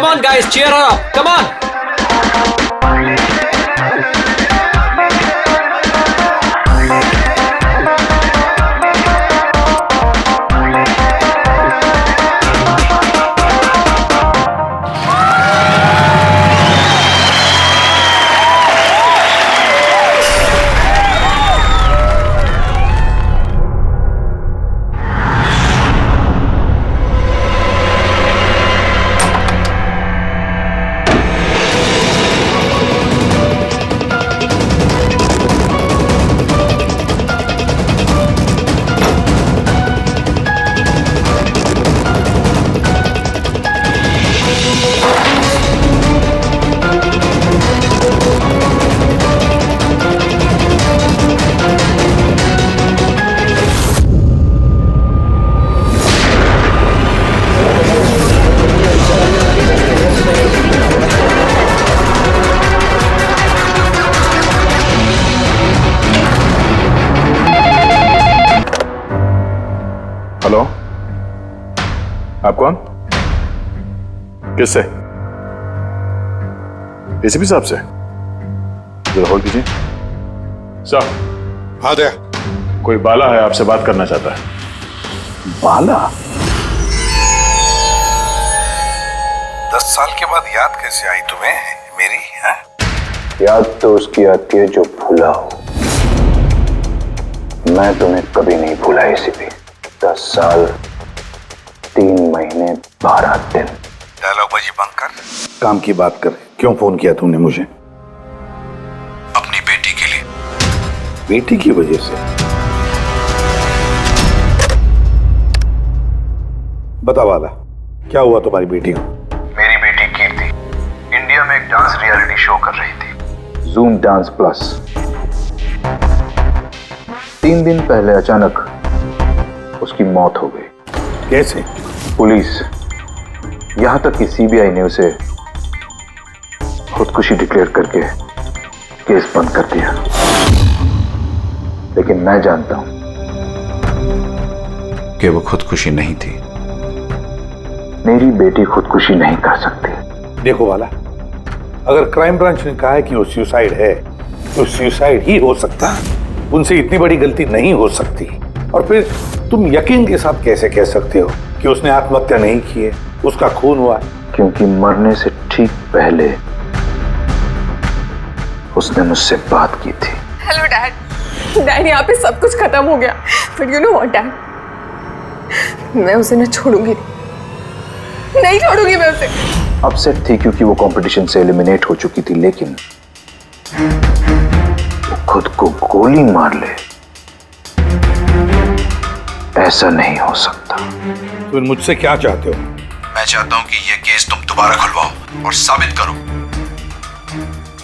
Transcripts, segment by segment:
Come on guys, cheer her up. Come on. Hello, आप कौन? किससे? एसीपी साहब से? जरा होल्ड कीजिए। सर। हाँ दया। कोई बाला है, आपसे बात करना चाहता है। बाला? 10 साल के बाद याद कैसे आई तुम्हें मेरी? है? याद तो उसकी आती है जो भूला हो। मैं तुम्हें कभी नहीं भूला एसीपी। 10 साल 3 महीने 12 दिन। डायलॉगबाजी बंद कर, काम की बात कर। क्यों फोन किया तुमने मुझे? अपनी बेटी के लिए। बेटी की वजह से? बता वाला, क्या हुआ तुम्हारी बेटी को? मेरी बेटी कीर्ति इंडिया में एक डांस रियलिटी शो कर रही थी, जूम डांस प्लस। 3 दिन पहले अचानक उसकी मौत हो गई। कैसे? पुलिस, यहां तक कि सीबीआई ने उसे खुदकुशी डिक्लेयर करके केस बंद कर दिया। लेकिन मैं जानता हूं कि वो खुदकुशी नहीं थी। मेरी बेटी खुदकुशी नहीं कर सकती। देखो वाला, अगर क्राइम ब्रांच ने कहा है कि वो सुसाइड है तो सुसाइड ही हो सकता है। उनसे इतनी बड़ी गलती नहीं हो सकती। और फिर तुम यकीन के साथ कैसे कह सकते हो कि उसने आत्महत्या नहीं की है, उसका खून हुआ है? क्योंकि मरने से ठीक पहले उसने मुझसे बात की थी। Hello dad. डैड, यहाँ पे सब कुछ खत्म हो गया। But you know what dad, मैं उसे न छोड़ूंगी, नहीं छोड़ूंगी मैं उसे। अपसेट थी क्योंकि वो कंपटीशन से एलिमिनेट हो चुकी थी, लेकिन वो खुद को गोली मार ले, ऐसा नहीं हो सकता। तुम मुझसे क्या चाहते हो? मैं चाहता हूं कि यह केस तुम दोबारा खुलवाओ और साबित करो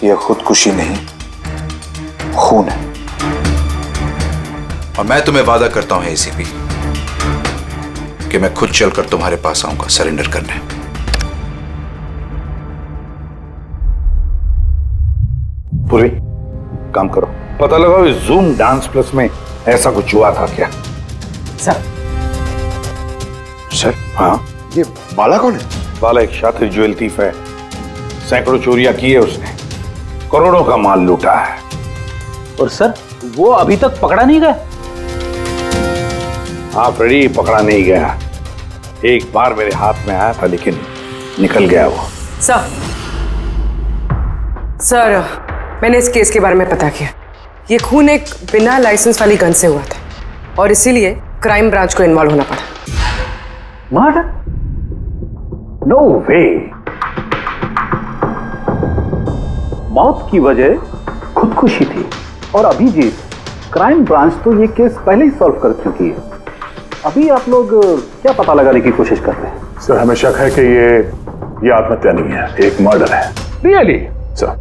यह खुदकुशी नहीं, खून है। और मैं तुम्हें वादा करता हूं एसीपी कि मैं खुद चलकर तुम्हारे पास आऊंगा सरेंडर करने। पूरी काम करो, पता लगाओ इस जूम डांस प्लस में ऐसा कुछ हुआ था क्या? सर। सर? हाँ, ये बाला कौन है? बाला एक शातिर ज्वेल थीफ है। सैकड़ों चोरियां की है उसने, करोड़ों का माल लूटा है। और सर, वो अभी तक पकड़ा नहीं गया? हाँ फ्रेडी, पकड़ा नहीं गया। एक बार मेरे हाथ में आया था लेकिन निकल गया वो। सर, मैंने इस केस के बारे में पता किया। ये खून एक बिना लाइसेंस वाली गन से हुआ था और इसीलिए क्राइम ब्रांच को इन्वॉल्व होना पड़ा। मर्डर? नो वे। मौत की वजह खुदकुशी थी और अभिजीत, क्राइम ब्रांच तो ये केस पहले ही सॉल्व कर चुकी है। अभी आप लोग क्या पता लगाने की कोशिश कर रहे हैं? सर, हमें शक है कि ये आत्महत्या नहीं है, एक मर्डर है। रियली? सर,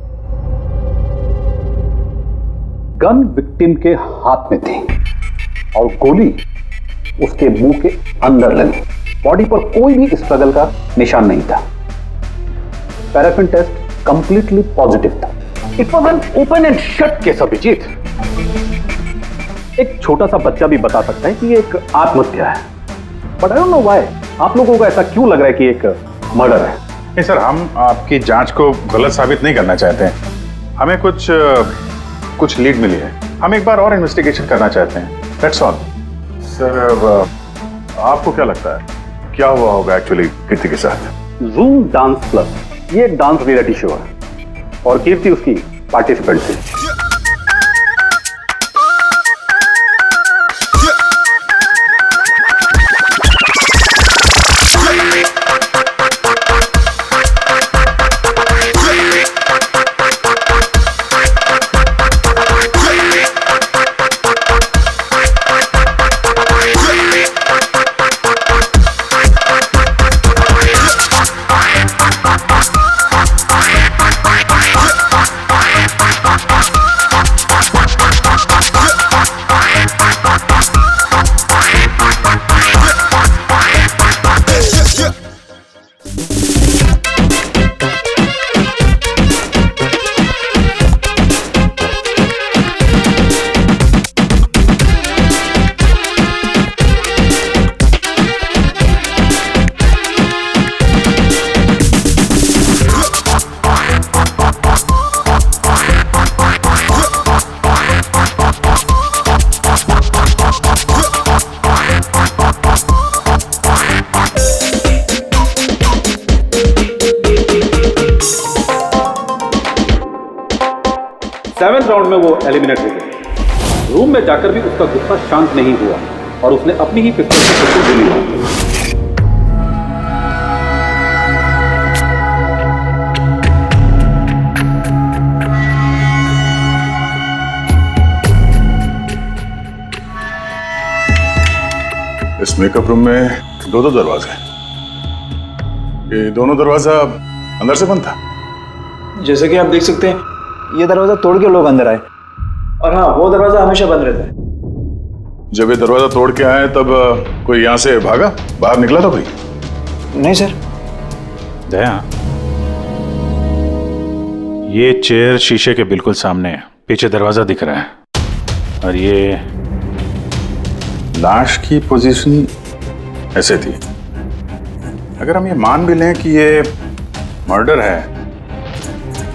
गन विक्टिम के हाथ में थी और गोली उसके मुंह के अंदर लगी। बॉडी पर कोई भी स्ट्रगल का निशान नहीं था। पैराफिन टेस्ट कंप्लीटली पॉजिटिव था। It was an open and shut case Abhijeet. एक छोटा सा बच्चा भी बता सकता है कि ये एक आत्महत्या है। But I don't know why आप लोगों को ऐसा क्यों लग रहा है कि एक मर्डर है। नहीं सर, हम आपकी जांच को गलत साबित नहीं करना चाहते हैं। हमें कुछ लीड मिली है, हम एक बार और इन्वेस्टिगेशन करना चाहते हैं, दैट्स ऑल। सर आपको क्या लगता है क्या हुआ होगा एक्चुअली कीर्ति के साथ? जूम डांस प्लस ये एक डांस रियलिटी शो है और कीर्ति उसकी पार्टिसिपेंट थी। सेवेंथ राउंड में वो एलिमिनेट हो गई। रूम में जाकर भी उसका गुस्सा शांत नहीं हुआ और उसने अपनी ही पिस्टल से खुद को गोली मारी। इस मेकअप रूम में दो दरवाजे हैं। ये दोनों दरवाजा अंदर से बंद था। जैसे कि आप देख सकते हैं ये दरवाजा तोड़ के लोग अंदर आए और हाँ वो दरवाजा हमेशा बंद रहता है। जब ये दरवाजा तोड़ के आए तब कोई यहाँ से भागा, बाहर निकला था कोई? नहीं सर। दया, ये चेयर शीशे के बिल्कुल सामने है, पीछे दरवाजा दिख रहा है और ये लाश की पोजीशन ऐसे थी। अगर हम ये मान भी लें कि ये मर्डर है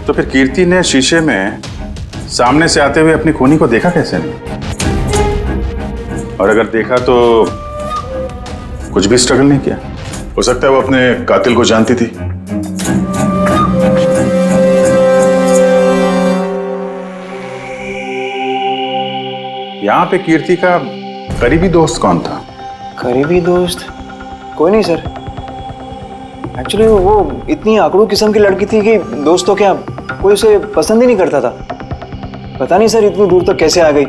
तो फिर कीर्ति ने शीशे में सामने से आते हुए अपनी खूनी को देखा कैसे नहीं? और अगर देखा तो कुछ भी स्ट्रगल नहीं किया? हो सकता है वो अपने कातिल को जानती थी। यहां पे कीर्ति का करीबी दोस्त कौन था? करीबी दोस्त कोई नहीं सर। एक्चुअली वो इतनी आकड़ू किस्म की लड़की थी कि दोस्त तो क्या कोई उसे पसंद ही नहीं करता था। पता नहीं सर इतनी दूर तक कैसे आ गई।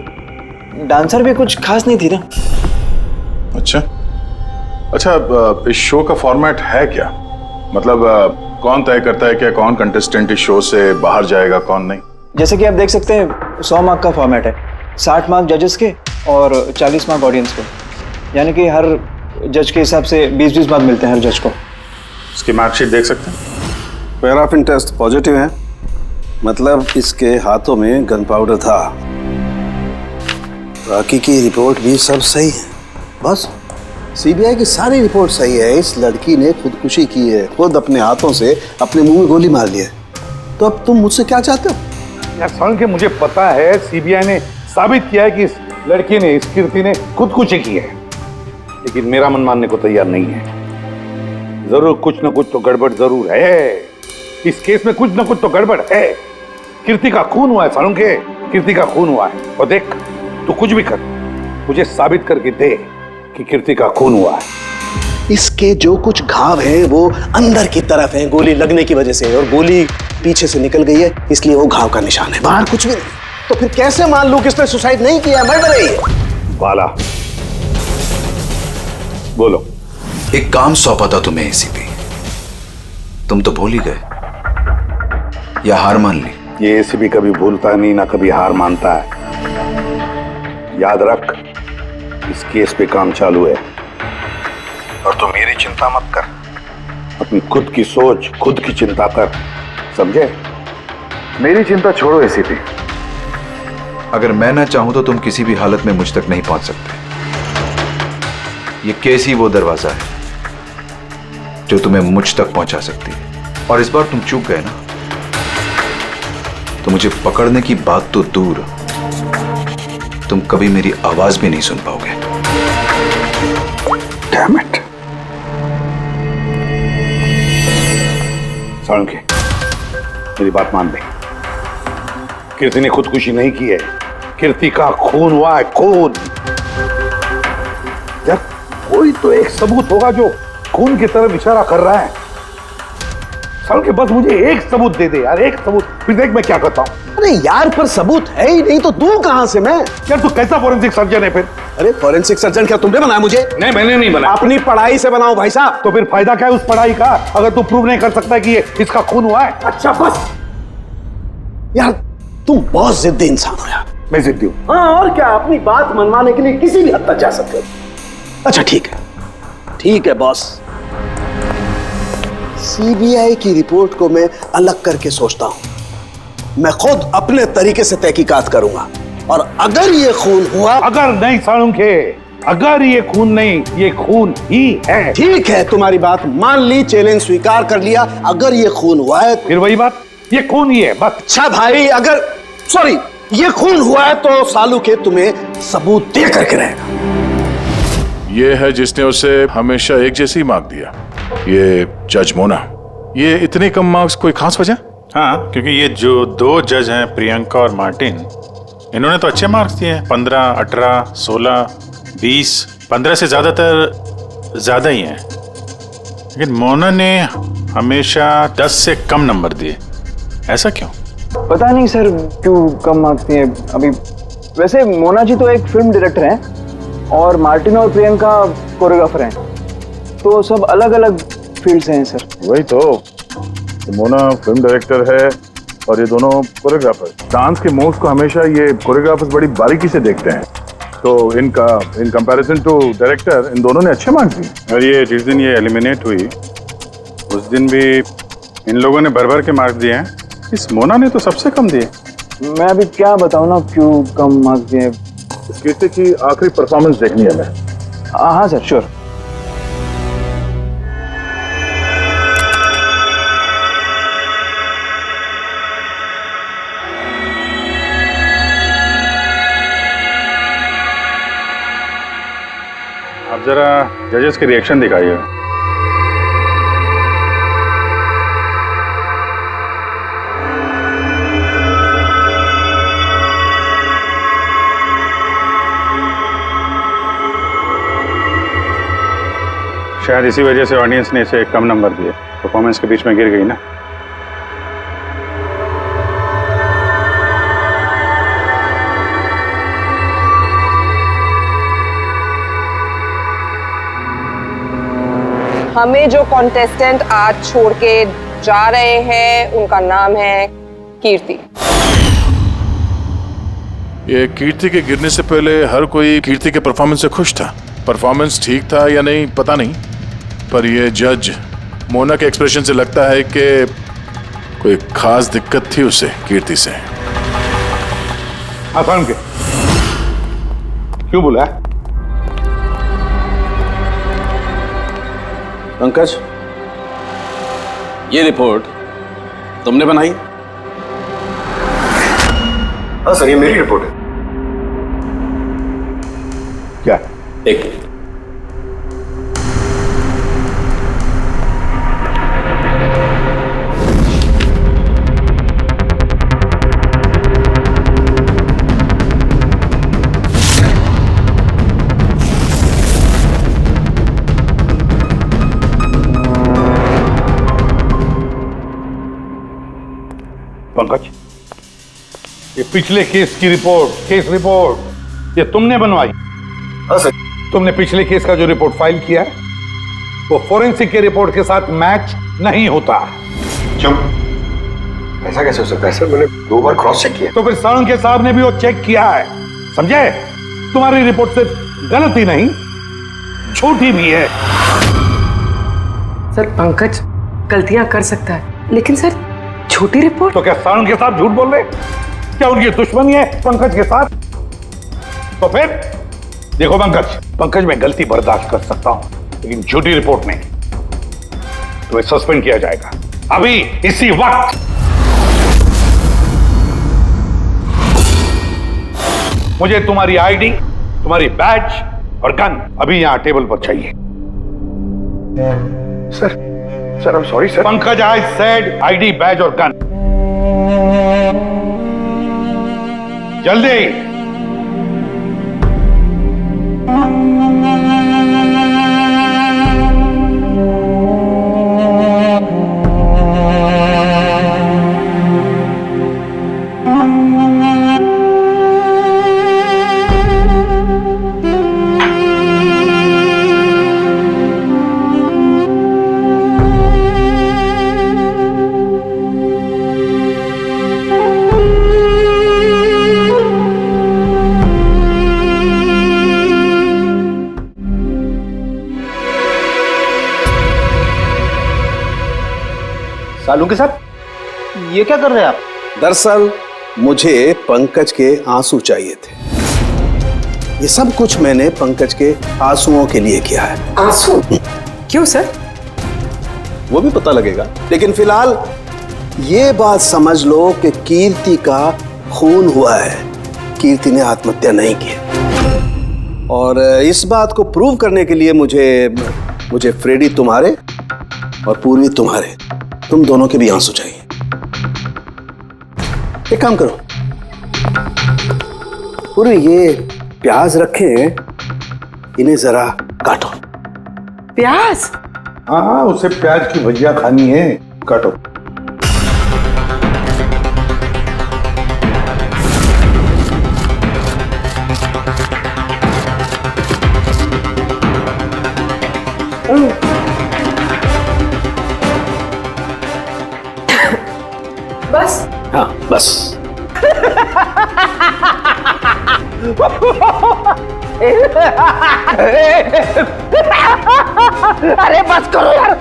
डांसर भी कुछ खास नहीं थी ना। अच्छा, इस शो का फॉर्मेट है क्या? मतलब कौन तय करता है कि कौन कंटेस्टेंट इस शो से बाहर जाएगा कौन नहीं? जैसे कि आप देख सकते हैं 100 मार्क का फॉर्मेट है, 60 मार्क जजेस के और 40 मार्क ऑडियंस को। यानी कि हर जज के हिसाब से 20-20 मार्क मिलते हैं हर जज को। इसकी मार्कशीट देख सकते हैं। पैराफिन टेस्ट पॉजिटिव है, मतलब इसके हाथों में गन पाउडर था। बाकी की रिपोर्ट भी सब सही है। बस सीबीआई की सारी रिपोर्ट सही है। इस लड़की ने खुदकुशी की है, खुद अपने हाथों से अपने मुंह में गोली मार ली है। तो अब तुम मुझसे क्या चाहते हो? यार सुन के मुझे पता है सीबीआई ने साबित किया है कि इस लड़की ने, इस कीर्ति ने खुदकुशी की है, लेकिन मेरा मन मानने को तैयार नहीं है। जरूर कुछ न कुछ तो गड़बड़ जरूर है। इस केस में कुछ न कुछ तो गड़बड़ है। कीर्ति का खून हुआ है सालुंखे, कीर्ति का खून हुआ है। और देख तू कुछ भी कर, मुझे साबित करके दे कि कीर्ति का खून हुआ है। इसके जो कुछ घाव हैं वो अंदर की तरफ हैं, गोली लगने की वजह से, और गोली पीछे से निकल गई है, इसलिए वो घाव का निशान है, बाहर कुछ भी नहीं। तो फिर कैसे मान लूं कि इसने सुसाइड नहीं किया, मर्डर है? बाला बोलो। एक काम सौंपा था तुम्हें एसीपी, तुम तो भूल ही गए या हार मान ली? ये एसीपी कभी भूलता नहीं ना कभी हार मानता है। याद रख, इस केस पे काम चालू है और तू मेरी चिंता मत कर, अपनी खुद की सोच, खुद की चिंता कर, समझे? मेरी चिंता छोड़ो एसीपी। अगर मैं ना चाहूं तो तुम किसी भी हालत में मुझ तक नहीं पहुंच सकते। ये केस ही वो दरवाजा है जो तुम्हें मुझ तक पहुंचा सकती है। और इस बार तुम चूक गए ना, तो मुझे पकड़ने की बात तो दूर, तुम कभी मेरी आवाज भी नहीं सुन पाओगे। Damn it. साळुंखे, मेरी बात मान ले। कीर्ति ने खुदकुशी नहीं की है, कीर्ति का खून हुआ है, खून। यार कोई तो एक सबूत होगा जो खून की तरफ इशारा कर रहा है। साळुंखे बस मुझे एक सबूत दे दे यार, एक सबूत, फिर देख मैं क्या करता हूं। अरे यार पर सबूत है ही नहीं तो दूं कहां से मैं? यार तू कैसा फोरेंसिक सर्जन है फिर? अरे फॉरेंसिक सर्जन क्या तुमने बनाया मुझे? नहीं मैंने नहीं बनाया। अपनी पढ़ाई से बनाओ भाई साहब। तो फिर फायदा क्या है उस पढ़ाई का अगर तू प्रूव नहीं कर सकता कि ये इसका खून हुआ है? अच्छा बस यार, तुम बहुत जिद्दी इंसान हो यार। मैं जिद्दी हूं। हाँ और क्या, अपनी बात मनवाने के लिए किसी भी हद तक जा सकते हो। अच्छा ठीक है बॉस, सीबीआई की रिपोर्ट को मैं अलग करके सोचता हूं। मैं खुद अपने तरीके से तहकीकात करूंगा और अगर ये खून हुआ, अगर नहीं साळुंखे, अगर ये खून नहीं, ये खून ही है। ठीक है तुम्हारी बात मान ली, चैलेंज स्वीकार कर लिया। अगर ये खून हुआ है फिर वही बात, ये खून ही है बस। अच्छा भाई, अगर सॉरी ये खून हुआ है तो सालू के तुम्हें सबूत दे करके रहेगा। ये है जिसने उसे हमेशा एक जैसी मार्क दिया, ये जज मोना। ये इतने कम मार्क्स कोई खास वजह? हाँ, क्योंकि ये जो दो जज हैं, प्रियंका और मार्टिन, इन्होंने तो अच्छे मार्क्स दिए हैं, 15, 18, 16, 20, 15 से ज्यादातर ज्यादा ही हैं। लेकिन मोना ने हमेशा 10 से कम नंबर दिए, ऐसा क्यों? पता नहीं सर क्यों कम मार्क्स दिए अभी। वैसे मोना जी तो एक फिल्म डायरेक्टर हैं और मार्टिन और प्रियंका कोरियोग्राफर हैं, तो सब अलग अलग फील्ड से हैं सर। वही तो मोना फिल्म डायरेक्टर है और ये दोनों कोरियोग्राफर। डांस के मूव्स को हमेशा ये कोरियोग्राफर्स बड़ी बारीकी से देखते हैं, तो इन कंपैरिजन टू डायरेक्टर इन दोनों ने अच्छे मार्क्स दिए। और ये जिस दिन ये एलिमिनेट हुई उस दिन भी इन लोगों ने भर भर के मार्क्स दिए हैं, इस मोना ने तो सबसे कम दिए। मैं अभी क्या बताऊं ना क्यों कम मार्क्स दिए। इस कीर्ति की आखिरी परफॉर्मेंस देखनी है हमें। हाँ सर श्योर। आप जरा जजेस के रिएक्शन दिखाइए। शायद इसी वजह से ऑडियंस ने इसे कम नंबर दिए, परफॉर्मेंस के बीच में गिर गई ना। हमें जो कॉन्टेस्टेंट आज छोड़ के जा रहे हैं उनका नाम है कीर्ति। ये कीर्ति के गिरने से पहले हर कोई कीर्ति के परफॉर्मेंस से खुश था। परफॉर्मेंस ठीक था या नहीं पता नहीं, पर ये जज मोना के एक्सप्रेशन से लगता है कि कोई खास दिक्कत थी उसे कीर्ति से। आसान के क्यों बोला? पंकज, ये रिपोर्ट तुमने बनाई? हाँ सर, ये मेरी रिपोर्ट है। क्या? एक पंकज, ये पिछले केस की रिपोर्ट, केस रिपोर्ट ये तुमने बनवाई? हाँ सर। तुमने पिछले केस का जो रिपोर्ट फाइल किया है वो फोरेंसिक के रिपोर्ट के साथ मैच नहीं होता। क्यों? ऐसा कैसे हो सकता है सर? मैंने 2 बार क्रॉस चेक किया। तो फिर साळुंखे साहब ने भी वो चेक किया है, समझे? तुम्हारी रिपोर्ट सिर्फ गलत ही नहीं, झूठी भी है। सर पंकज गलतियां कर सकता है, लेकिन सर छोटी रिपोर्ट। तो क्या साळुंखे साहब झूठ बोल रहे? क्या उनकी दुश्मनी है पंकज के साथ? तो फिर देखो पंकज मैं गलती बर्दाश्त कर सकता हूं, लेकिन झूठी रिपोर्ट नहीं। तुम्हें सस्पेंड किया जाएगा। अभी इसी वक्त। मुझे तुम्हारी आईडी, तुम्हारी बैज और गन अभी यहां टेबल पर चाहिए। Sir I am sorry sir. Pankaj, I said ID, badge और गन। जल्दी। सालुंके साहब, ये क्या कर रहे हैं आप? दरअसल मुझे पंकज के आंसू चाहिए थे। ये सब कुछ मैंने पंकज के आंसुओं के लिए किया है। आंसू? क्यों सर? वो भी पता लगेगा, लेकिन फिलहाल ये बात समझ लो कि कीर्ति का खून हुआ है। कीर्ति ने आत्महत्या नहीं की। और इस बात को प्रूव करने के लिए मुझे फ्रेडी तुम्हारे और पूर्वी तुम्हारे, तुम दोनों के भी आंसू चाहिए। एक काम करो, पूरी ये प्याज रखे हैं, इन्हें जरा काटो। प्याज? हाँ, उसे प्याज की भजिया खानी है, काटो। बस? हाँ बस। अरे बस करो यार।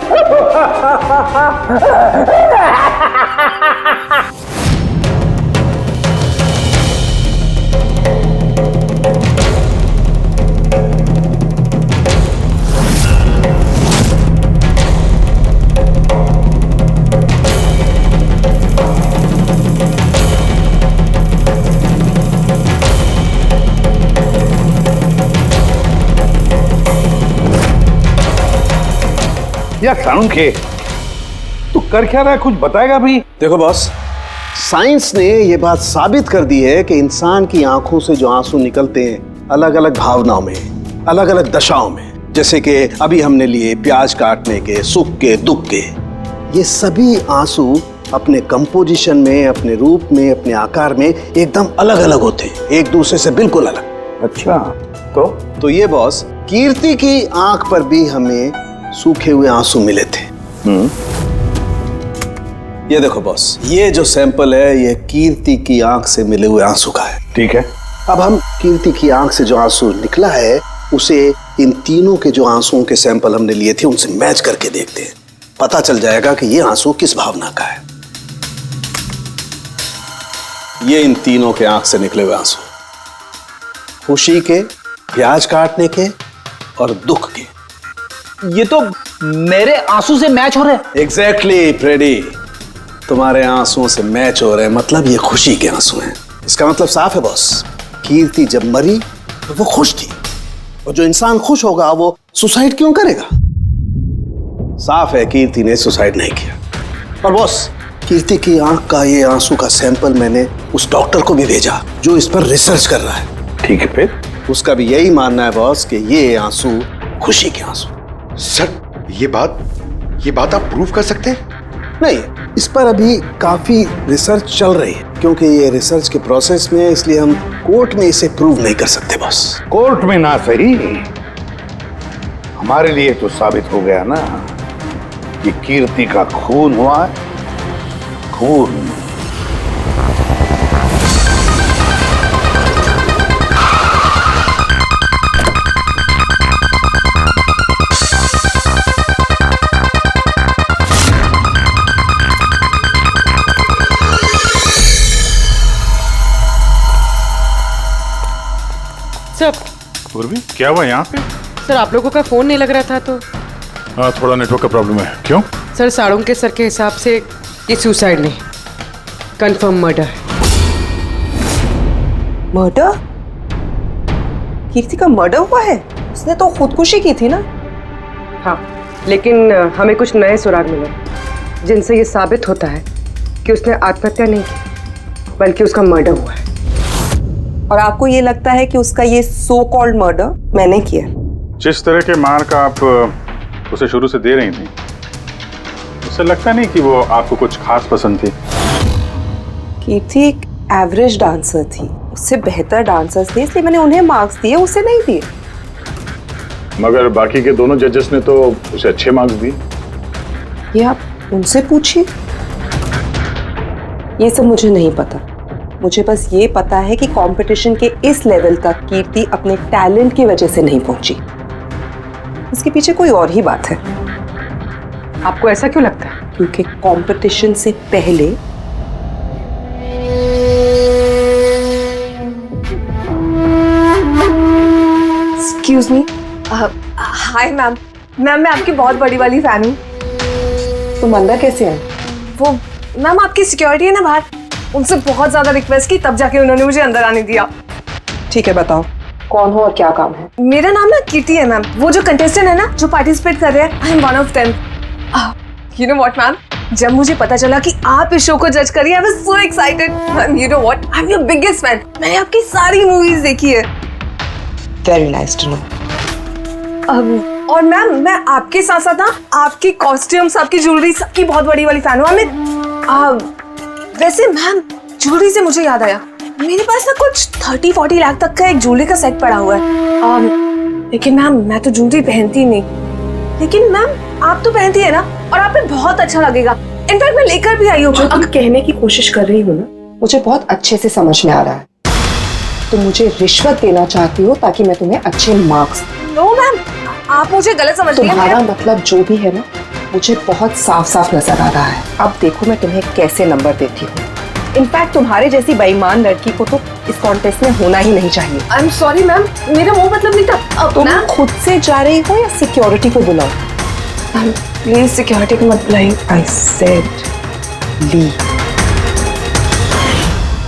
या सालुंके, तू कर क्या रहा है? कुछ बताएगा भी? देखो बॉस, साइंस ने यह बात साबित कर दी है कि इंसान की आंखों से जो आंसू निकलते हैं अलग अलग भावनाओं में, अलग अलग दशाओं में, जैसे कि अभी हमने लिए प्याज काटने के, सुख के, दुख के, ये सभी आंसू अपने कंपोजिशन में, अपने रूप में, अपने आकार में एकदम अलग अलग होते हैं, एक दूसरे से बिल्कुल अलग। अच्छा, तो ये बॉस, कीर्ति की आंख पर भी हमें सूखे हुए आंसू मिले थे। ये देखो बॉस, ये जो सैंपल है ये कीर्ति की आंख से मिले हुए आंसू का है। ठीक है। अब हम कीर्ति की आंख से जो आंसू निकला है उसे इन तीनों के जो आंसुओं के सैंपल हमने लिए थे उनसे मैच करके देखते हैं, पता चल जाएगा कि ये आंसू किस भावना का है। ये इन तीनों के आंख से निकले हुए आंसू, खुशी के, प्याज काटने के और दुख के। ये तो मेरे आंसू से मैच हो रहे हैं। एग्जैक्टली फ्रेडी, तुम्हारे आंसुओं से मैच हो रहे हैं, मतलब ये खुशी के आंसू हैं। इसका मतलब साफ है बॉस, कीर्ति जब मरी तो वो खुश थी, और जो इंसान खुश होगा वो सुसाइड क्यों करेगा? साफ है कीर्ति ने सुसाइड नहीं किया। और बॉस, कीर्ति की आंख का ये आंसू का सैंपल मैंने उस डॉक्टर को भी भेजा जो इस पर रिसर्च कर रहा है। ठीक है, फिर उसका भी यही मानना है बॉस कि ये आंसू खुशी के आंसू। सर, ये बात आप प्रूव कर सकते हैं? नहीं, इस पर अभी काफी रिसर्च चल रही है, क्योंकि ये रिसर्च के प्रोसेस में, इसलिए हम कोर्ट में इसे प्रूव नहीं कर सकते बॉस। कोर्ट में ना सही, हमारे लिए तो साबित हो गया ना कि कीर्ति का खून हुआ है। खून। पूर्वी, क्या हुआ यहाँ पे? सर, आप लोगों का फोन नहीं लग रहा था तो। हाँ, थोड़ा नेटवर्क का प्रॉब्लम है। क्यों? सर साड़ों के सर के हिसाब से ये सुसाइड नहीं, कंफर्म मर्डर है। मर्डर? कीर्ति का मर्डर हुआ है? उसने तो खुदकुशी की थी ना? हाँ, लेकिन हमें कुछ नए सुराग मिले जिनसे ये साबित होता है कि उसने आत्महत्या नहीं की बल्कि उसका मर्डर हुआ है। और आपको ये लगता है कि उसका ये सो कॉल्ड मर्डर मैंने किया? जिस तरह के मार का आप उसे शुरू से दे रही थी, उससे लगता नहीं कि वो आपको कुछ खास पसंद थी। कीर्ति एक एवरेज डांसर थी, उससे बेहतर डांसर्स थे, इसलिए मैंने उन्हें मार्क्स दिए, उसे नहीं दिए। मगर बाकी के दोनों जजेस ने तो उसे अच्छे मार्क्स दिए। ये आप उनसे पूछिए, ये सब मुझे नहीं पता। मुझे बस ये पता है कि कंपटीशन के इस लेवल तक कीर्ति अपने टैलेंट की वजह से नहीं पहुंची। इसके पीछे कोई और ही बात है। आपको ऐसा क्यों लगता है? क्योंकि कंपटीशन से पहले एक्सक्यूज मी। हाय मैम, मैं आपकी बहुत बड़ी वाली फैन हूँ। तुम अंदर कैसे आए? वो मैम आपकी सिक्योरिटी है ना बाहर, उनसे बहुत ज्यादा रिक्वेस्ट की तब जाके उन्होंने मुझे अंदर आने दिया। ठीक है, बताओ कौन हो और क्या काम है? मेरा नाम ना कीर्ति है मैम, वो जो कंटेस्टेंट है ना जो पार्टिसिपेट कर रहे हैं, I am one of them. You know what ma'am, जब मुझे पता चला कि आप इस शो को जज करिए, I was so excited. Ma'am you know what, I am your biggest fan. मैंने आपकी सारी मूवीज देखी है। Very nice to know. और मैम मैं आपके साथ साथ ना आपकी कॉस्ट्यूम्स, आपकी ज्वेलरी, सबकी बहुत बड़ी वाली फैन हूँ। वैसे मैम ज्वेलरी से मुझे याद आया, मेरे पास ना कुछ 30-40 लाख तक का एक ज्वेलरी का सेट पड़ा हुआ है। लेकिन मैम मैं तो ज्वेलरी पहनती नहीं। लेकिन मैम आप तो पहनती है ना, और आप पे बहुत अच्छा लगेगा। इनफैक्ट मैं लेकर भी आई हूँ। जो तुम कहने की कोशिश कर रही हो ना, मुझे बहुत अच्छे से समझ में आ रहा है। तुम मुझे रिश्वत देना चाहती हो ताकि मैं तुम्हें अच्छे मार्क्स। नो मैम, आप मुझे गलत समझ रही हैं। तुम्हारा मतलब जो भी है ना, मुझे बहुत साफ साफ नजर आ रहा है। अब देखो मैं तुम्हें कैसे नंबर देती हूँ। इनफैक्ट तुम्हारे जैसी बेईमान लड़की को तो इस कॉन्टेस्ट में होना ही नहीं चाहिए। आई एम सॉरी मैम, मेरा वो मतलब नहीं था। तुम खुद से जा रही हो या सिक्योरिटी को बुलाओ? प्लीज सिक्योरिटी को मत बुलाइए। आई सेड ली।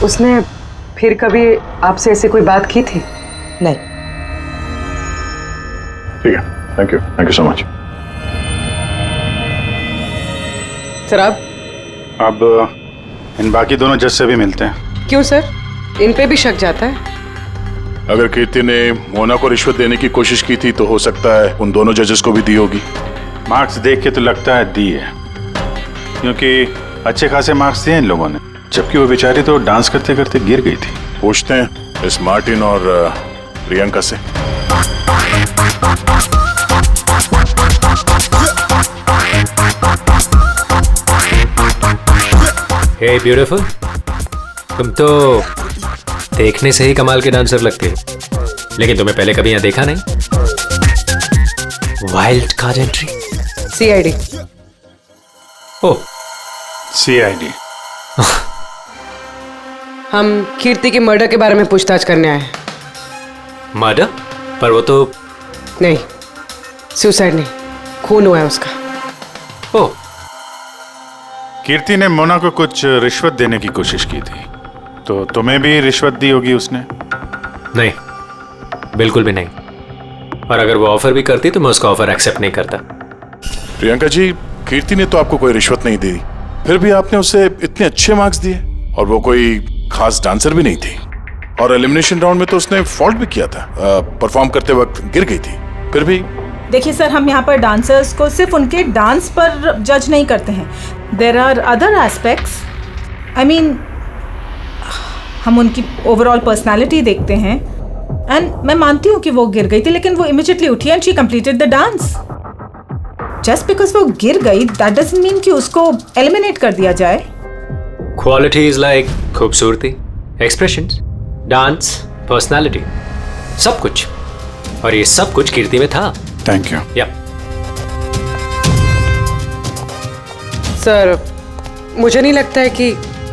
उसने फिर कभी आपसे ऐसी कोई बात की थी? नहीं। ठीक है, thank you so much. Sir अब इन बाकी दोनों जज से भी मिलते हैं। क्यों सर, इन पे भी शक जाता है? अगर कीर्ति ने मोना को रिश्वत देने की कोशिश की थी तो हो सकता है उन दोनों जजेस को भी दी होगी। मार्क्स देख के तो लगता है दी है, क्योंकि अच्छे खासे मार्क्स दिए इन लोगों ने, जबकि वो बेचारी तो डांस करते करते गिर गई थी। पूछते हैं इस मार्टिन और प्रियंका से। हे ब्यूटीफुल, तुम तो देखने से ही कमाल के डांसर लगती हो, लेकिन तुम्हें पहले कभी यहाँ देखा नहीं। Wild card entry, CID। ओह, CID। हम कीर्ति के मर्डर के बारे में पूछताछ करने आए हैं। मर्डर? पर वो तो नहीं, सुसाइड नहीं, खून हुआ है उसका। ओह, कीर्ति ने मोना को कुछ रिश्वत देने की कोशिश की थी, तो तुम्हें भी रिश्वत दी होगी उसने? नहीं, बिल्कुल भी नहीं। और अगर वो ऑफर भी करती तो मैं उसका ऑफर एक्सेप्ट नहीं करता। प्रियंका जी, कीर्ति ने तो आपको कोई रिश्वत नहीं दी, फिर भी आपने उसे इतने अच्छे मार्क्स दिए, और वो कोई खास डांसर भी नहीं थी, और एलिमिनेशन राउंड में तो उसने फॉल्ट भी किया था, परफॉर्म करते वक्त गिर गई थी। फिर भी देखिए सर, हम यहाँ पर डांसर्स को सिर्फ उनके डांस पर जज नहीं करते हैं। There are other aspects. I mean, हम उनकी ओवरऑल पर्सनालिटी देखते हैं। एंड मैं मानती हूँ कि वो गिर गई थी, लेकिन वो इमीडिएटली उठी and she completed the dance. Just because वो गिर गई दैट डजंट मीन कि उसको एलिमिनेट कर दिया जाए। क्वालिटीज लाइक खूबसूरती, एक्सप्रेशंस, डांस, पर्सनालिटी, सब कुछ, और ये सब कुछ कीर्ति में था। Thank you. या सर, मुझे नहीं लगता है कि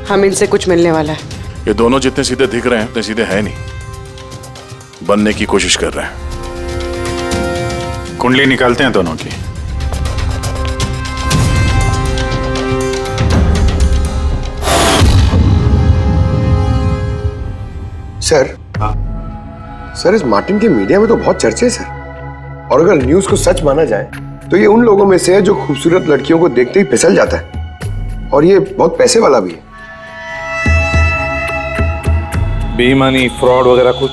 हम इनसे कुछ मिलने वाला है। ये दोनों जितने सीधे दिख रहे हैं उतने सीधे हैं नहीं, बनने की कोशिश कर रहे हैं। कुंडली निकालते हैं दोनों की। सर इस मार्टिन के मीडिया में तो बहुत चर्चे है सर। और अगर न्यूज को सच माना जाए तो ये उन लोगों में से है जो खूबसूरत लड़कियों को देखते ही फिसल जाता है, और ये बहुत पैसे वाला भी है। बेईमानी, फ्रॉड वगैरह कुछ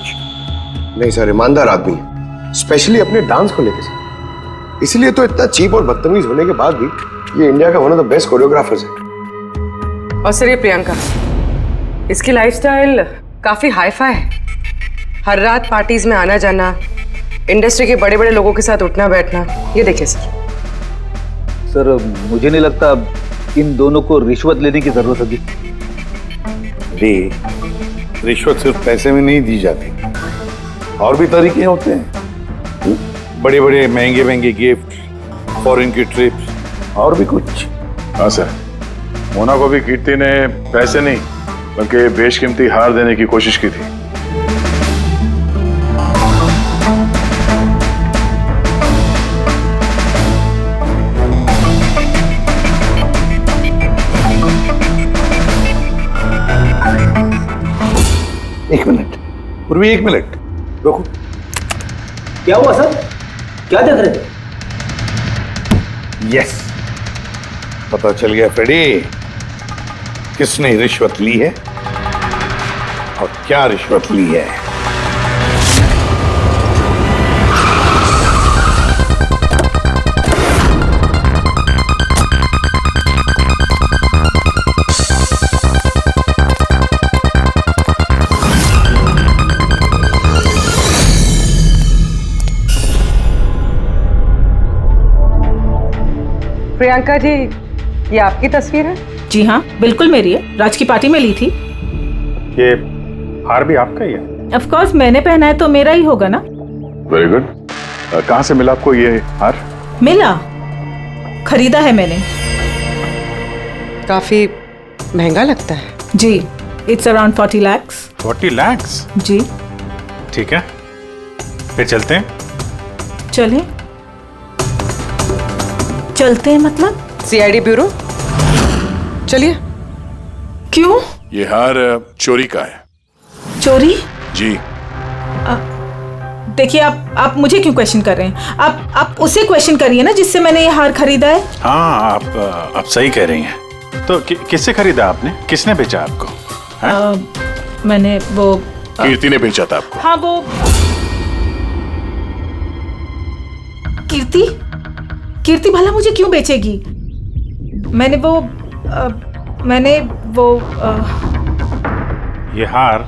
नहीं सर, ईमानदार आदमी है, स्पेशली अपने डांस को लेकर सर। इसलिए तो इतना चीप और बदतमीज होने के बाद भी ये इंडिया का one of the best choreographers है। और सर ये प्रियंका, इसकी लाइफस्टाइल काफी हाई-फाई है। हर रात पार्टीज में आना जाना, इंडस्ट्री के बड़े बड़े लोगों के साथ उठना बैठना। ये देखिए सर, मुझे नहीं लगता इन दोनों को रिश्वत लेने की जरूरत होगी। रिश्वत सिर्फ पैसे में नहीं दी जाती, और भी तरीके होते हैं। बड़े बड़े महंगे महंगे गिफ्ट, फॉरेन की ट्रिप्स, और भी कुछ। हाँ सर, मोना को भी कीर्ति ने पैसे नहीं बल्कि बेशकीमती हार देने की कोशिश की थी। एक मिनट पूर्वी, एक मिनट रुको। क्या हुआ सर? क्या देख रहे थे? यस, पता चल गया फ्रेडी, किसने रिश्वत ली है और क्या रिश्वत ली है। प्रियंका जी, ये आपकी तस्वीर है? जी हाँ, बिल्कुल मेरी है। राज की पार्टी में ली थी। ये हार भी आपका ही है? ऑफ कोर्स, मैंने पहना है तो मेरा ही होगा ना। Very good. कहाँ से मिला आपको ये हार? मिला, खरीदा है मैंने। काफी महंगा लगता है। जी, इट्स अराउंड 40 lakhs। 40 lakhs? जी। ठीक है, फिर चलते हैं। चलें? चलते हैं मतलब? CID bureau. चलिए। क्यों? ये हार चोरी का है। चोरी? जी। देखिए, आप मुझे क्यों क्वेश्चन कर रहे हैं? आप उसे क्वेश्चन करिए ना जिससे मैंने ये हार खरीदा है। हाँ, आप सही कह रही हैं। तो किससे खरीदा आपने? किसने बेचा आपको? मैंने वो कीर्ति ने बेचा था आपको। हाँ, वो कीर्ति भला मुझे क्यों बेचेगी? मैंने वो ये हार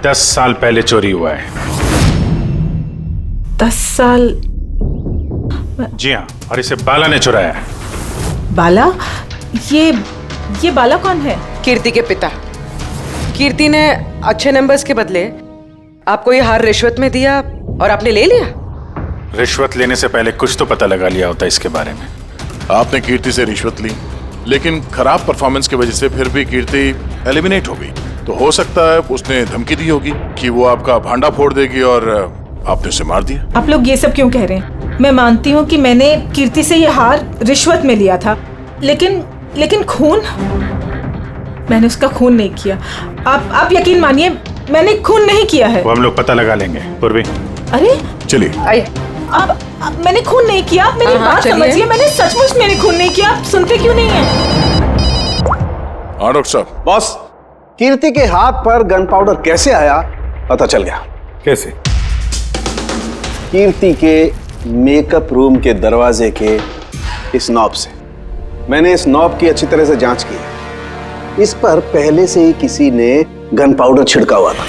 10 साल पहले चोरी हुआ है। 10 साल? जी हाँ, और इसे बाला ने चुराया है। बाला? ये बाला कौन है? कीर्ति के पिता। कीर्ति ने अच्छे नंबर्स के बदले आपको ये हार रिश्वत में दिया और आपने ले लिया। रिश्वत लेने से पहले कुछ तो पता लगा लिया होता इसके बारे में। आपने कीर्ति से रिश्वत ली, लेकिन खराब परफॉर्मेंस की वजह से फिर भी कीर्ति एलिमिनेट हो गई। तो हो सकता है उसने धमकी दी होगी कि वो आपका भांडा फोड़ देगी और आपने उसे मार दिया। आप लोग ये सब क्यों कह रहे हैं? मैं मानती हूँ कि मैंने कीर्ति से ये हार रिश्वत में लिया था, लेकिन खून? मैंने उसका खून नहीं किया। आप यकीन मानिए, मैंने खून नहीं किया है। वो हम लोग पता लगा लेंगे पूर्वी। अरे चलिए। आइए। अब मैंने खून नहीं किया। आप मेरी बात समझिए, मैंने सचमुच मैंने खून नहीं किया। आप सुनते क्यों नहीं हैं? हाँ डॉक्टर साहब। बॉस, कीर्ति के हाथ पर गन पाउडर कैसे आया पता चल गया। कैसे? कीर्ति के मेकअप रूम के दरवाजे के इस नॉब से। मैंने इस नॉब की अच्छी तरह से जांच की। इस पर पहले से ही किसी ने गन पाउडर छिड़का हुआ था।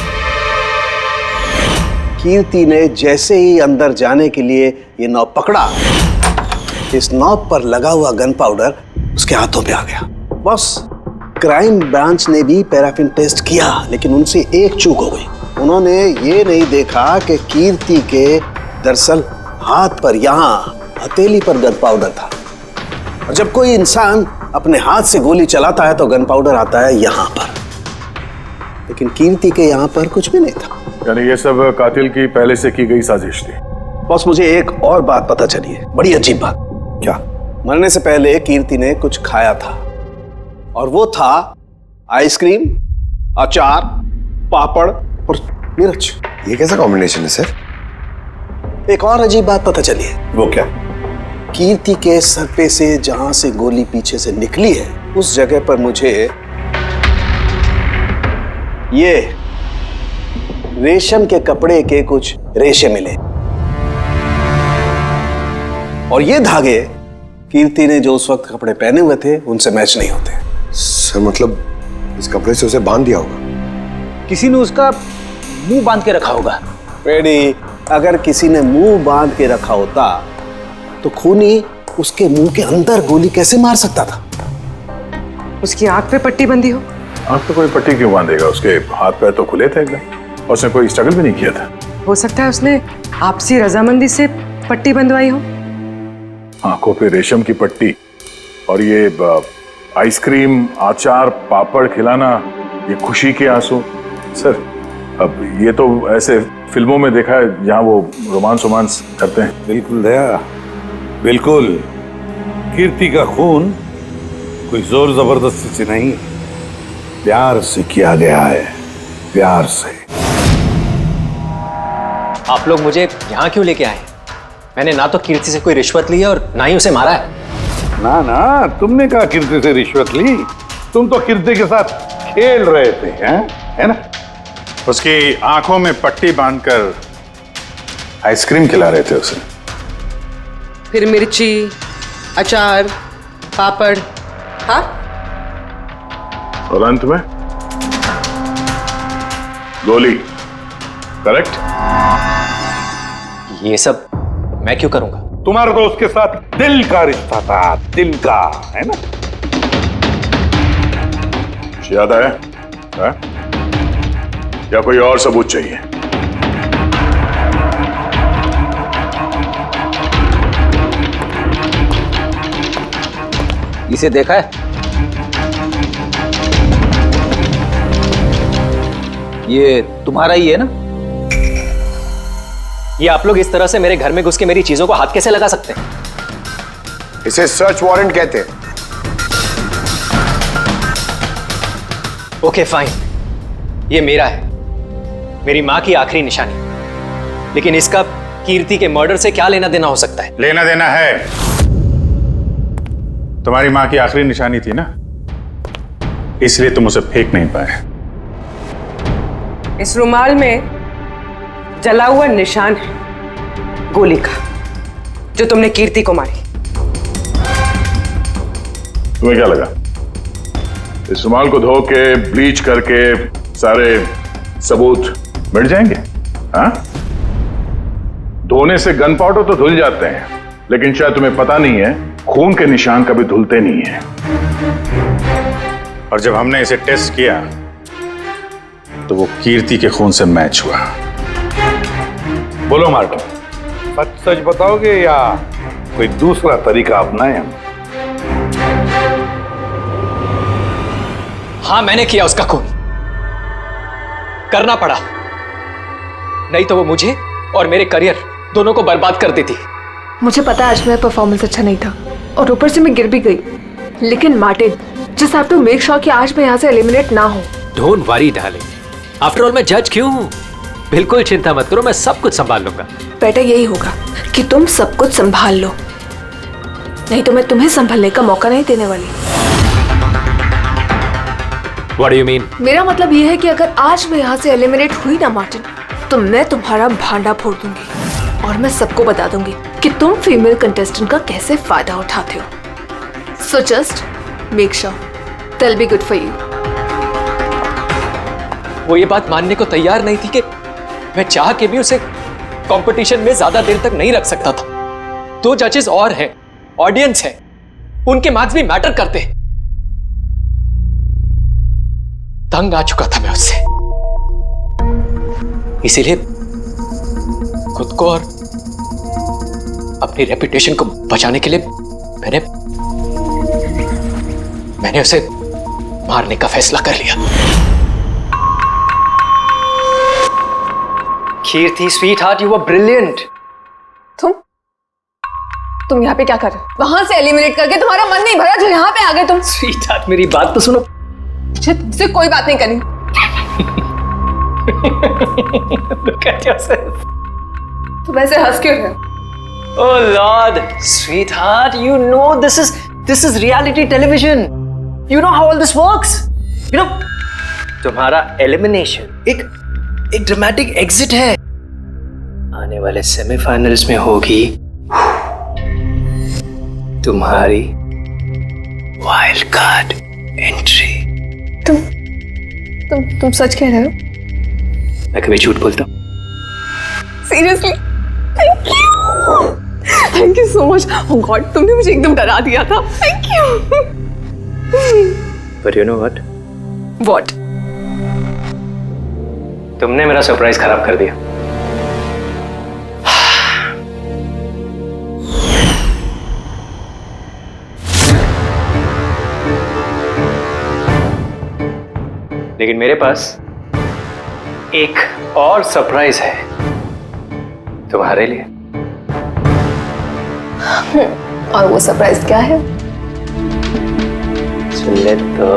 कीर्ति ने जैसे ही अंदर जाने के लिए ये नॉब पकड़ा, इस नॉब पर लगा हुआ गन पाउडर उसके हाथों पे आ गया। बॉस, क्राइम ब्रांच ने भी पैराफिन टेस्ट किया, लेकिन उनसे एक चूक हो गई। उन्होंने ये नहीं देखा कि कीर्ति के दरअसल हाथ पर, यहाँ हथेली पर गन पाउडर था। और जब कोई इंसान अपने हाथ से गोली चलाता है तो गन पाउडर आता है यहाँ पर, लेकिन कीर्ति के यहाँ पर कुछ भी नहीं था। यानी ये सब कातिल की पहले से की गई साजिश थी। बॉस, मुझे एक और बात पता चली है, बड़ी अजीब बात। क्या? मरने से पहले कीर्ति ने कुछ खाया था, और वो था आइसक्रीम, अचार पापड़ और मिर्च। ये कैसा कॉम्बिनेशन है सर? एक और अजीब बात पता चली है। वो क्या? कीर्ति के सर पे से जहां से गोली पीछे से निकली है उस जगह पर मुझे ये रेशम के कपड़े के कुछ रेशे मिले और ये धागे कीर्ति ने जो उस वक्त कपड़े पहने हुए थे उनसे मैच नहीं होते। सर मतलब इस कपड़े से उसे बांध दिया होगा। किसी ने उसका मुंह बांध के रखा होगा। पेडी, अगर किसी ने मुंह बांध के रखा होता तो खूनी उसके मुंह के अंदर गोली कैसे मार सकता था? उसकी आंख पे पट्टी बंधी हो। आंख पे कोई पट्टी क्यों बांधेगा? उसके हाथ पैर तो खुले थे एकदम और उसने कोई स्ट्रगल भी नहीं किया था। हो सकता है उसने आपसी रजामंदी से पट्टी बंधवाई हो। आंखों पे रेशम की पट्टी और ये आइसक्रीम, अचार, पापड़ खिलाना, ये खुशी के आंसू। सर अब ये तो ऐसे फिल्मों में देखा है जहां वो रोमांस करते हैं। बिल्कुल दया, बिल्कुल। कीर्ति का खून कोई जोर जबरदस्ती से नहीं, प्यार से किया गया है, प्यार से। आप लोग मुझे यहाँ क्यों लेके आए? मैंने ना तो कीर्ति से कोई रिश्वत ली है और ना ही उसे मारा है। ना ना, तुमने कहा कीर्ति से रिश्वत ली? तुम तो कीर्ति के साथ खेल रहे थे, हैं? है ना? उसकी आंखों में पट्टी बांधकर आइसक्रीम खिला रहे थे उसे। फिर मिर्ची, अचार, पापड़, हाँ? और अंत में गोली। करेक्ट? ये सब मैं क्यों करूंगा? तुम्हारा तो उसके साथ दिल का रिश्ता था, दिल का, है ना? याद आया? है? या कोई और सबूत चाहिए? इसे देखा है? ये तुम्हारा ही है ना? ये आप लोग इस तरह से मेरे घर में घुस के मेरी चीजों को हाथ कैसे लगा सकते हैं? इसे सर्च वारंट कहते हैं। ओके फाइन, ये मेरा है, मेरी मां की आखिरी निशानी। लेकिन इसका कीर्ति के मर्डर से क्या लेना देना हो सकता है? लेना देना है। तुम्हारी मां की आखिरी निशानी थी ना, इसलिए तुम उसे फेंक नहीं पाए। इस रुमाल में जला हुआ निशान है गोली का, जो तुमने कीर्ति को मारी। तुम्हें क्या लगा इस रुमाल को धो के ब्लीच करके सारे सबूत मिट जाएंगे? हाँ? धोने से गन पाउडर तो धुल जाते हैं, लेकिन शायद तुम्हें पता नहीं है खून के निशान कभी धुलते नहीं है। और जब हमने इसे टेस्ट किया तो वो कीर्ति के खून से मैच हुआ। बोलो मार्टिन, सच सच बताओगे या कोई दूसरा तरीका अपनाएं हम? हाँ, मैंने किया उसका खून, करना पड़ा, नहीं तो वो मुझे और मेरे करियर दोनों को बर्बाद कर देती। मुझे पता है आज मेरा परफॉर्मेंस अच्छा नहीं था और ऊपर से मैं गिर भी गई, लेकिन Martin, just have to make sure कि आज मैं यहाँ से एलिमिनेट ना हो। Don't worry darling, after all मैं जज क्यों हूँ? बिल्कुल चिंता मत करो, मैं सब कुछ संभाल लूंगा। बेटा यही होगा कि तुम सब कुछ संभाल लो, नहीं तो मैं तुम्हें संभालने का मौका नहीं देने वाली। What do you mean? मेरा मतलब ये है कि अगर आज मैं यहाँ से एलिमिनेट हुई ना मार्टिन, तो मैं तुम्हारा भांडा फोड़ दूंगी और मैं सबको बता दूंगी कि तुम फीमेल कंटेस्टेंट का कैसे फायदा उठाते हो। So just make sure that be good for you. वो ये बात मानने को तैयार नहीं थी कि मैं चाह के भी उसे कंपटीशन में ज्यादा देर तक नहीं रख सकता था। 2 जजेस और हैं, ऑडियंस है, उनके मार्क्स भी मैटर करते हैं। तंग आ चुका था मैं उससे, इसीलिए खुद को और अपनी रेपुटेशन को बचाने के लिए मैंने उसे मारने का फैसला कर लिया। कीर्ति स्वीटहार्ट, यू वर ब्रिलियंट। तुम यहाँ पे क्या कर रहे हो? वहां से एलिमिनेट करके तुम्हारा मन नहीं भरा जो यहाँ पे आ गए तुम? स्वीटहार्ट, मेरी बात तो सुनो। मुझे तुमसे कोई बात नहीं करनी। Look at yourself. तुम ऐसे हंस क्यों रहे हो? Oh Lord, sweetheart, you know this is reality television. You know how all this works. You know, तुम्हारा एलिमिनेशन एक ड्रामेटिक एग्जिट है। आने वाले सेमीफाइनल्स में होगी तुम्हारी वाइल्ड कार्ड एंट्री। तुम सच कह रहे हो? मैं कभी झूठ बोलता हूँ? Seriously? Thank you so much. Oh God, तुमने मुझे एकदम डरा दिया था। Thank you. But you know what? What? तुमने मेरा सरप्राइज खराब कर दिया। लेकिन मेरे पास एक और सरप्राइज है तुम्हारे लिए। और वो सरप्राइज क्या है? So let the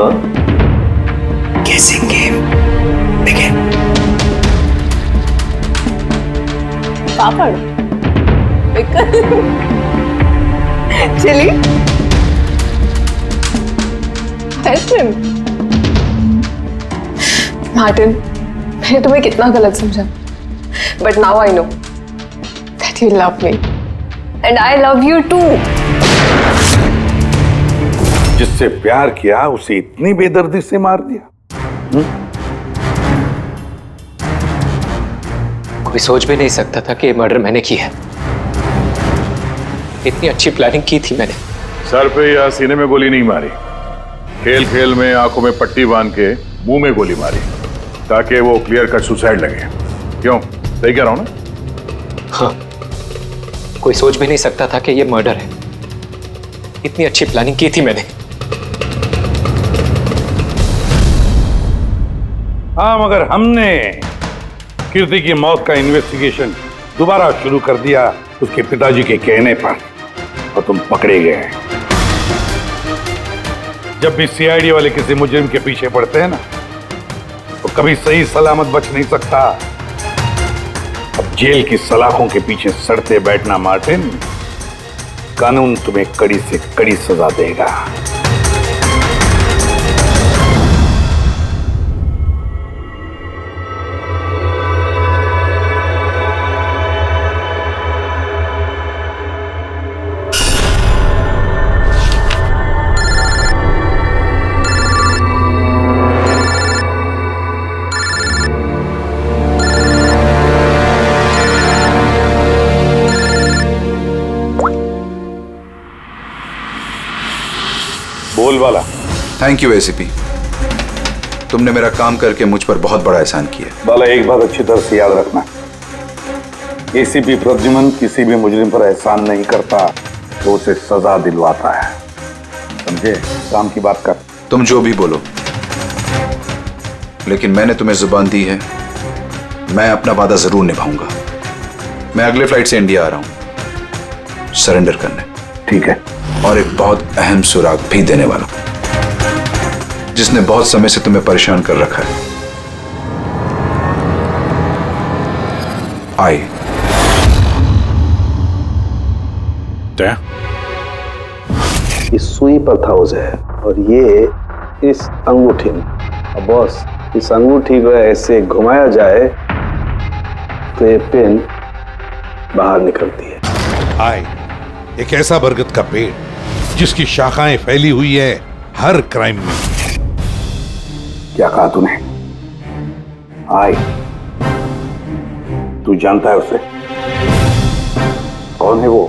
guessing game begin. Papad, chilli, ice cream. Martin, मैंने तुम्हें कितना गलत समझा, but now I know that you love me and I love you too. जिससे प्यार किया उसे इतनी बेदर्दी से मार दिया। कोई सोच भी नहीं सकता था कि ये मर्डर मैंने किया है। इतनी अच्छी प्लानिंग की थी मैंने। सर पे या सीने में गोली नहीं मारी, खेल खेल में आंखों में पट्टी बांध के मुंह में गोली मारी ताकि वो क्लियर कट सुसाइड लगे। क्यों, सही कह रहा हूं ना? हाँ, कोई सोच भी नहीं सकता था कि ये मर्डर है। इतनी अच्छी प्लानिंग की थी मैंने। हाँ, मगर हमने कीर्ति की मौत का इन्वेस्टिगेशन दोबारा शुरू कर दिया उसके पिताजी के कहने पर, और तुम पकड़े गए। जब भी सीआईडी वाले किसी मुजरिम के पीछे पड़ते हैं ना, तो कभी सही सलामत बच नहीं सकता। अब जेल की सलाखों के पीछे सड़ते बैठना मार्टिन, कानून तुम्हें कड़ी से कड़ी सजा देगा। बोल वाला। थैंक यू एसीपी, तुमने मेरा काम करके मुझ पर बहुत बड़ा एहसान किया। बाला, एक बात अच्छी तरह से याद रखना, एसीपी प्रद्युमन किसी भी मुजरिम पर एहसान नहीं करता, तो उसे सजा दिलवाता है। समझे? काम की बात कर। तुम जो भी बोलो, लेकिन मैंने तुम्हें जुबान दी है, मैं अपना वादा जरूर निभाऊंगा। मैं अगले फ्लाइट से इंडिया आ रहा हूं सरेंडर करने। ठीक है। और एक बहुत अहम सुराग भी देने वाला, जिसने बहुत समय से तुम्हें परेशान कर रखा है। आई ये सुई पर था उसे, और ये इस अंगूठी में। अब बॉस, इस अंगूठी को ऐसे घुमाया जाए तो ये पिन बाहर निकलती है। आई एक ऐसा बरगद का पेड़ जिसकी शाखाएं फैली हुई है हर क्राइम में। क्या कहा तूने? आई, तू जानता है उसे? कौन है वो?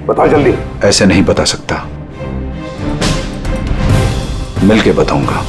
बता जल्दी। ऐसे नहीं बता सकता, मिलके बताऊंगा।